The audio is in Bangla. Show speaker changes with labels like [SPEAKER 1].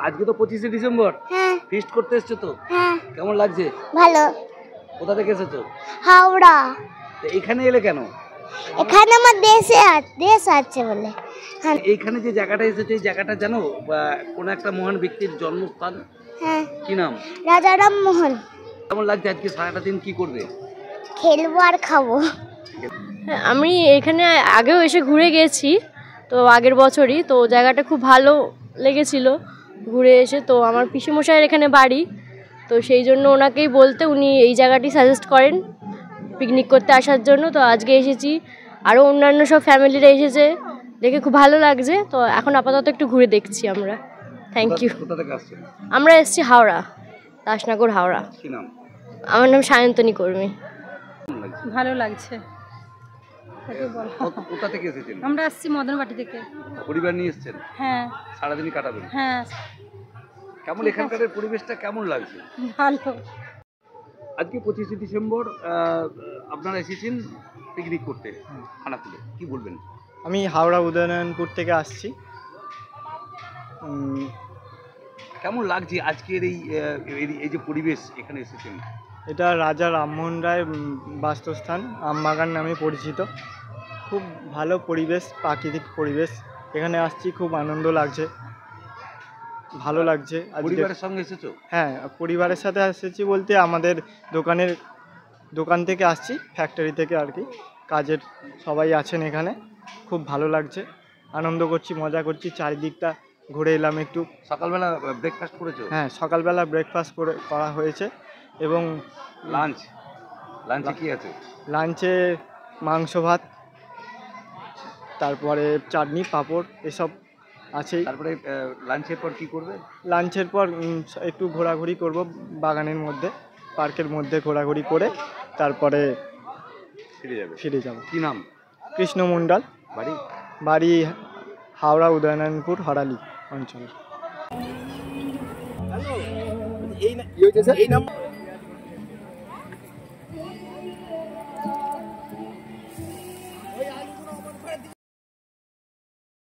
[SPEAKER 1] আজকে তো 25শে ডিসেম্বর।
[SPEAKER 2] হ্যাঁ
[SPEAKER 1] ফিস্ট করতে এসছো তো?
[SPEAKER 2] হ্যাঁ
[SPEAKER 1] কেমন লাগছে?
[SPEAKER 2] ভালো।
[SPEAKER 1] কোথা থেকে এসেছো?
[SPEAKER 2] হাওড়া।
[SPEAKER 1] তো এখানে এলে কেন?
[SPEAKER 2] এখানে আমার দেশ আছে বলে। হ্যাঁ
[SPEAKER 1] এইখানে যে জায়গাটা এসেছো এই জায়গাটা জানো বা কোন একটা মহান ব্যক্তির জন্মস্থান?
[SPEAKER 2] হ্যাঁ
[SPEAKER 1] কি নাম?
[SPEAKER 2] রাজা রামমোহন।
[SPEAKER 1] কেমন লাগছে আজকে সারাটা দিন কি করবে?
[SPEAKER 2] খেলবো আর খাবো।
[SPEAKER 3] আমি এখানে আগেও এসে ঘুরে গেছি, তো আগের বছরই, তো জায়গাটা খুব ভালো লেগেছিল ঘুরে এসে। তো আমার পিসেমশাইয়ের এখানে বাড়ি, তো সেই জন্য ওনাকেই বলতে উনি এই জায়গাটি সাজেস্ট করেন পিকনিক করতে আসার জন্য। তো আজকে এসেছি, আরও অন্যান্য সব ফ্যামিলিরা এসেছে, দেখে খুব ভালো লাগছে। তো এখন আপাতত একটু ঘুরে দেখছি আমরা। Thank you.
[SPEAKER 1] কোথা থেকে আসছেন?
[SPEAKER 3] আমরা এসেছি হাওড়া, দাসনগর হাওড়া।
[SPEAKER 1] কি নাম?
[SPEAKER 3] আমার নাম সায়ন্তনী কর্মী।
[SPEAKER 1] কেমন লাগছে?
[SPEAKER 4] ভালো লাগছে।
[SPEAKER 1] কোথা থেকে এসেছেন?
[SPEAKER 4] আমরা আসছি মদনবাটি থেকে।
[SPEAKER 1] পরিবার নিয়ে এসেছেন?
[SPEAKER 4] হ্যাঁ
[SPEAKER 1] সারাদিনই কাটাবেন?
[SPEAKER 4] হ্যাঁ
[SPEAKER 1] কেমন এখানকার পরিবেশটা কেমন লাগছে?
[SPEAKER 4] ভালো।
[SPEAKER 1] আজকে 25শে ডিসেম্বর আপনারা এসেছেন পিকনিক করতে খানাকুলে, কি বলবেন?
[SPEAKER 5] আমি হাওড়া উদয়নারায়ণপুর থেকে আসছি।
[SPEAKER 1] কেমন লাগছে আজকের এই যে পরিবেশ এখানে এসেছেন?
[SPEAKER 5] এটা রাজা রামমোহন রায় বাসস্থান, আমবাগান নামে পরিচিত। খুব ভালো পরিবেশ, প্রাকৃতিক পরিবেশ। এখানে আসছি, খুব আনন্দ লাগছে, ভালো লাগছে।
[SPEAKER 1] পরিবারের সঙ্গে এসেছো?
[SPEAKER 5] হ্যাঁ, পরিবারের সাথে এসেছি বলতে আমাদের দোকান থেকে আসছি, ফ্যাক্টরি থেকে আর কি। কাজের সবাই আছেন এখানে, খুব ভালো লাগছে, আনন্দ করছি, মজা করছি। চারিদিকটা ঘুরে এলাম একটু।
[SPEAKER 1] সকালবেলা ব্রেকফাস্ট করেছো?
[SPEAKER 5] হ্যাঁ, সকালবেলা ব্রেকফাস্ট করা হয়েছে। এবং
[SPEAKER 1] লাঞ্চে কি আছে?
[SPEAKER 5] লাঞ্চে মাংস ভাত, তারপরে চাটনি পাঁপড় এসব আছেই।
[SPEAKER 1] তারপরে লাঞ্চের পর কি করবে?
[SPEAKER 5] লাঞ্চের পর একটু ঘোরাঘুরি করব বাগানের মধ্যে, পার্কের মধ্যে ঘোরাঘুরি করে তারপরে ফিরে যাব।
[SPEAKER 1] কি নাম?
[SPEAKER 5] কৃষ্ণ মণ্ডল। বাড়ি হাওড়া উদয়নারায়ণপুর হরালি অঞ্চল।